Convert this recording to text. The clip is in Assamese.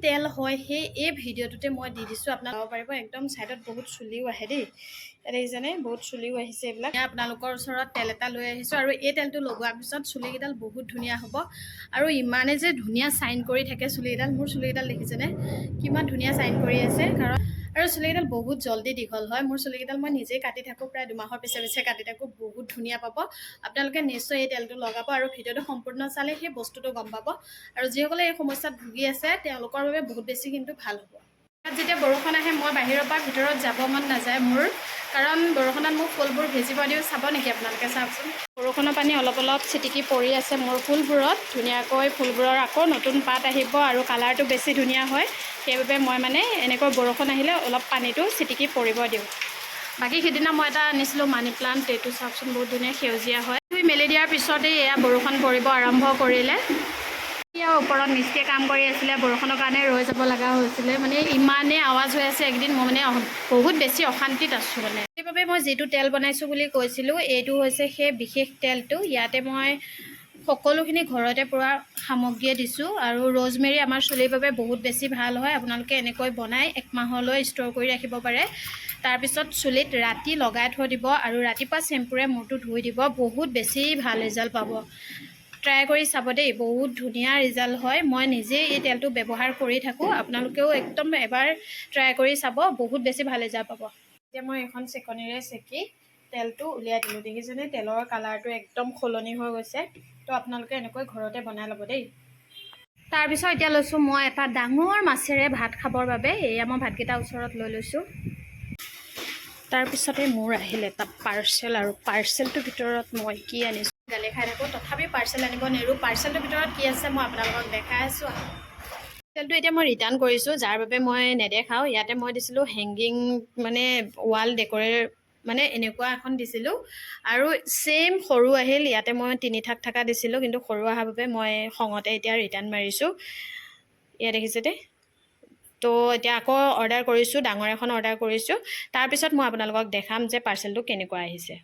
তেল হয় সেই এই ভিডিঅ'টোতে মই দি দিছোঁ, আপোনালোকে চাব পাৰিব। একদম ছাইডত বহুত চুলিও আহে দেই, দেখিছেনে? বহুত চুলিও আহিছে এইবিলাক। আপোনালোকৰ ওচৰত তেল এটা লৈ আহিছোঁ, আৰু এই তেলটো লগোৱাৰ পিছত চুলিকেইডাল বহুত ধুনীয়া হ'ব। আৰু ইমানে যে ধুনীয়া চাইন কৰি থাকে চুলিকেইডাল, মোৰ চুলিকেইডাল দেখিছেনে কিমান ধুনীয়া চাইন কৰি আছে। আৰু চুলিকেইডাল বহুত জল্দি দীঘল হয়। মোৰ চুলিকেইডাল মই নিজেই কাটি থাকোঁ, প্ৰায় 2 মাহৰ পিছে পিছে কাটি থাকোঁ। বহুত ধুনীয়া পাব আপোনালোকে, নিশ্চয় এই তেলটো লগাব। আৰু ভিডিঅ'টো সম্পূৰ্ণ চালে সেই বস্তুটো গম পাব। আৰু যিসকলে এই সমস্যাত ভুগি আছে তেওঁলোকৰ বাবে বহুত বেছি কিন্তু ভাল হ'ব। যেতিয়া বৰষুণ আহে মই বাহিৰৰ পৰা ভিতৰত যাব মন নাযায় মোৰ, কাৰণ বৰষুণত মোক ফুলবোৰ ভিজিব দিওঁ। চাব নেকি আপোনালোকে? চাওকচোন, বৰষুণৰ পানী অলপ অলপ ছিটিকি পৰি আছে মোৰ ফুলবোৰত। ধুনীয়াকৈ ফুলবোৰৰ আকৌ নতুন পাত আহিব আৰু কালাৰটো বেছি ধুনীয়া হয়। সেইবাবে মই মানে এনেকৈ বৰষুণ আহিলে অলপ পানীটো ছিটিকি পৰিব দিওঁ। বাকী সিদিনা মই এটা আনিছিলোঁ মানি প্লাণ্ট, এইটো চাওকচোন বহুত ধুনীয়া সেউজীয়া হয়। মেলি দিয়াৰ পিছতেই এয়া বৰষুণ পৰিব আৰম্ভ কৰিলে। ইয়াৰ ওপৰত মিস্ত্ৰীয়ে কাম কৰি আছিলে, বৰষুণৰ কাৰণে ৰৈ যাব লগা হৈছিলে। মানে ইমানেই আৱাজ হৈ আছে এইকেইদিন, মই মানে বহুত বেছি অশান্তিত আছোঁ মানে। সেইবাবে মই যিটো তেল বনাইছোঁ বুলি কৈছিলোঁ, এইটো হৈছে সেই বিশেষ তেলটো। ইয়াতে মই সকলোখিনি ঘৰতে পোৱা সামগ্ৰীয়ে দিছোঁ। আৰু ৰ'জমেৰী আমাৰ চুলিৰ বাবে বহুত বেছি ভাল হয়। আপোনালোকে এনেকৈ বনাই 1 মাহলৈ ষ্ট'ৰ কৰি ৰাখিব পাৰে। তাৰপিছত চুলিত ৰাতি লগাই থৈ দিব আৰু ৰাতিপুৱা চেম্পুৰে মূৰটো ধুই দিব। বহুত বেছি ভাল ৰিজাল্ট পাব। ট্ৰাই কৰি চাব দেই, বহুত ধুনীয়া ৰিজাল্ট হয়। মই নিজেই এই তেলটো ব্যৱহাৰ কৰি থাকোঁ। আপোনালোকেও একদম এবাৰ ট্ৰাই কৰি চাব, বহুত বেছি ভাল ৰিজাল্ট পাব। এতিয়া মই এখন চেকনিৰে চেকি তেলটো উলিয়াই দিলোঁ। দেখিছেনে তেলৰ কালাৰটো একদম সলনি হৈ গৈছে। তো আপোনালোকে এনেকৈ ঘৰতে বনাই ল'ব দেই। তাৰপিছত এতিয়া লৈছোঁ মই এটা ডাঙৰ মাছেৰে ভাত খাবৰ বাবে। এয়া মই ভাতকেইটা ওচৰত লৈ লৈছোঁ। তাৰপিছতে মোৰ আহিল এটা পাৰ্চেল, আৰু পাৰ্চেলটোৰ ভিতৰত মই কি আনিছোঁ, গালি খাই থাকোঁ তথাপিও পাৰ্চেল আনিব নেৰোঁ। পাৰ্চেলটোৰ ভিতৰত কি আছে মই আপোনালোকক দেখাই আছোঁ। পাৰ্চেলটো এতিয়া মই ৰিটাৰ্ণ কৰিছোঁ, যাৰ বাবে মই নেদেখাওঁ। ইয়াতে মই দিছিলোঁ হেংগিং, মানে ৱাল ডেক'ৰেট, মানে এনেকুৱা এখন দিছিলোঁ। আৰু ছেইম সৰু আহিল। ইয়াতে মই 3 থাক থকা দিছিলোঁ, কিন্তু সৰু অহাৰ বাবে মই খঙতে এতিয়া ৰিটাৰ্ণ মাৰিছোঁ। এয়া দেখিছে দেই। তো এতিয়া আকৌ অৰ্ডাৰ কৰিছোঁ, ডাঙৰ এখন অৰ্ডাৰ কৰিছোঁ। তাৰপিছত মই আপোনালোকক দেখাম যে পাৰ্চেলটো কেনেকুৱা আহিছে।